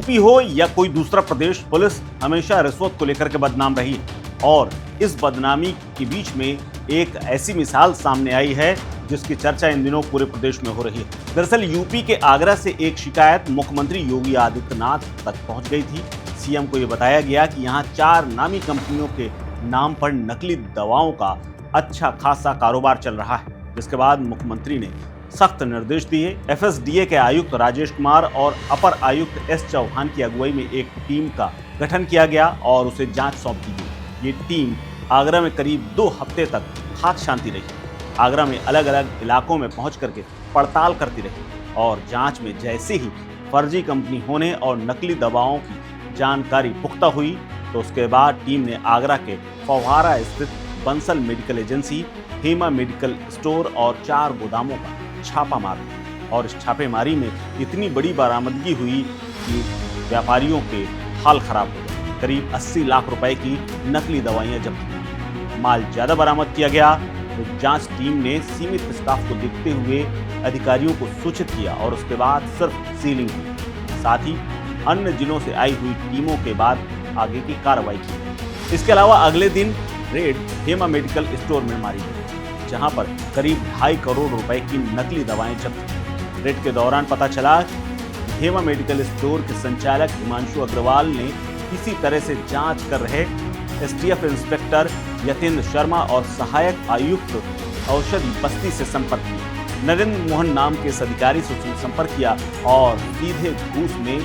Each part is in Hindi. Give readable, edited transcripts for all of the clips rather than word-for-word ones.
यूपी हो या कोई दूसरा प्रदेश, पुलिस हमेशा रिश्वत को लेकर के बदनाम रही है और इस बदनामी के बीच में एक ऐसी मिसाल सामने आई है जिसकी चर्चा इन दिनों पूरे प्रदेश में हो रही है। दरअसल यूपी के आगरा से एक शिकायत मुख्यमंत्री योगी आदित्यनाथ तक पहुंच गई थी। सीएम को यह बताया गया कि यहां 4 नामी कंपनियों के नाम पर नकली दवाओं का अच्छा खासा कारोबार चल रहा है, जिसके बाद मुख्यमंत्री ने सख्त निर्देश दिए। एफएसडीए के आयुक्त राजेश कुमार और अपर आयुक्त एस चौहान की अगुवाई में एक टीम का गठन किया गया और उसे जांच सौंप दी गई। ये टीम आगरा में करीब 2 हफ्ते तक खाक शांति रही। आगरा में अलग अलग इलाकों में पहुंच करके पड़ताल करती रही और जांच में जैसे ही फर्जी कंपनी होने और नकली दवाओं की जानकारी पुख्ता हुई तो उसके बाद टीम ने आगरा के फव्वारा स्थित Bansal medical agency, Hema medical store और 4 गोदामों का छापा मारा और इस छापेमारी में इतनी बड़ी बरामदगी हुई कि व्यापारियों के हाल खराब हो गए। करीब 80 लाख रुपए की नकली दवाइयां जब्त की। माल ज्यादा बरामद किया गया तो जांच टीम ने सीमित स्टाफ को देखते हुए अधिकारियों को सूचित किया और उसके बाद सिर्फ सीलिंग की। साथ ही अन्य जिलों से आई हुई टीमों के बाद आगे की कार्रवाई की। इसके अलावा अगले दिन रेड हेमा मेडिकल स्टोर में मारी गई, जहां पर करीब 2.5 करोड़ रुपए की नकली दवाएं जब्त की। रेड के दौरान पता चला कि हेमा मेडिकल स्टोर के संचालक हिमांशु अग्रवाल ने किसी तरह से जांच कर रहे एसटीएफ इंस्पेक्टर यतेंद्र शर्मा और सहायक आयुक्त औषधि बस्ती से संपर्क किया। नरेंद्र मोहन नाम के इस अधिकारी से उसने संपर्क किया और सीधे घूस में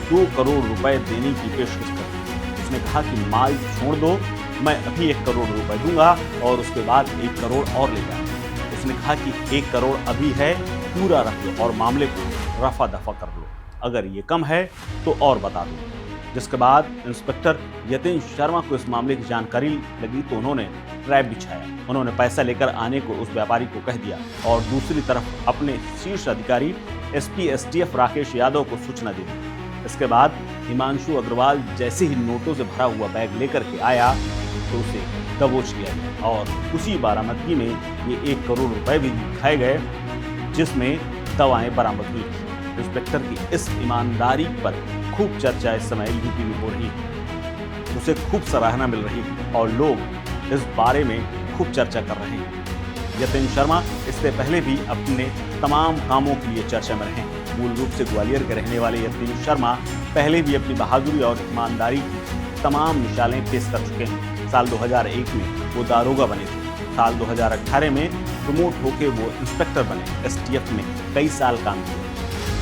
2 करोड़ रुपए देने की पेशकश कर दी। उसने कहा कि माल छोड़ दो, मैं अभी 1 करोड़ रुपए दूंगा और उसके बाद 1 करोड़ और ले जाऊंगा। उसने कहा कि 1 करोड़ अभी है, पूरा रख लो और मामले को रफा दफा कर लो, अगर ये कम है तो और बता दो। जिसके बाद इंस्पेक्टर यतेंद्र शर्मा को इस मामले की जानकारी लगी तो उन्होंने ट्रैप बिछाया। उन्होंने पैसा लेकर आने को उस व्यापारी को कह दिया और दूसरी तरफ अपने शीर्ष अधिकारी एसपी एसटीएफ राकेश यादव को सूचना दे दी। इसके बाद हिमांशु अग्रवाल जैसे ही नोटों से भरा हुआ बैग लेकर के आया तो उसे दबोच लिया गया और उसी बरामदगी में ये 1 करोड़ रुपए भी दिखाए गए, जिसमें दवाएं बरामद हुई। इंस्पेक्टर की इस ईमानदारी पर खूब चर्चा इस समय यूपी में हो रही है, उसे खूब सराहना मिल रही है और लोग इस बारे में खूब चर्चा कर रहे हैं। यतेंद्र शर्मा इससे पहले भी अपने तमाम कामों के लिए चर्चा में रहे हैं। मूल रूप से ग्वालियर के रहने वाले यतेंद्र शर्मा पहले भी अपनी बहादुरी और ईमानदारी की तमाम मिसालें पेश कर चुके हैं। साल 2001 में वो दारोगा बने थे। साल 2018 में प्रमोट होकर वो इंस्पेक्टर बने। एसटीएफ में कई साल काम किया।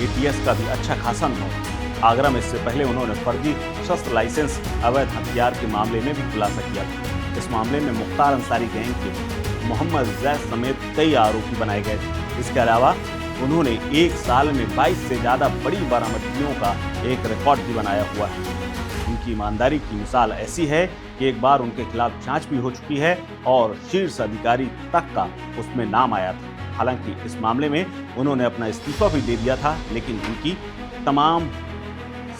एटीएस का भी अच्छा खासा अनुभव। आगरा में इससे पहले उन्होंने फर्जी शस्त्र लाइसेंस, अवैध हथियार के मामले में भी खुलासा किया था। इस मामले में मुख्तार अंसारी गैंग के मोहम्मद जैद समेत कई आरोपी बनाए गए थे। इसके अलावा उन्होंने 1 साल में 22 से ज्यादा बड़ी बरामदगियों का एक रिकॉर्ड भी बनाया हुआ है। उनकी ईमानदारी की मिसाल ऐसी है कि एक बार उनके खिलाफ जांच भी हो चुकी है और शीर्ष अधिकारी तक का उसमें नाम आया था। हालांकि इस मामले में उन्होंने अपना इस्तीफा भी दे दिया था, लेकिन उनकी तमाम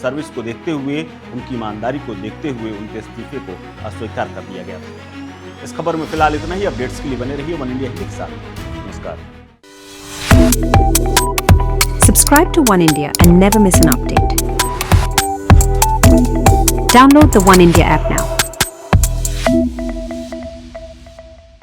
सर्विस को देखते हुए, उनकी ईमानदारी को देखते हुए उनके इस्तीफे को अस्वीकार कर दिया गया था। इस खबर में फिलहाल इतना ही। अपडेट्स के लिए बने रहिए वन इंडिया के साथ। नमस्कार। Subscribe to One India and never miss an update. Download the One India app now.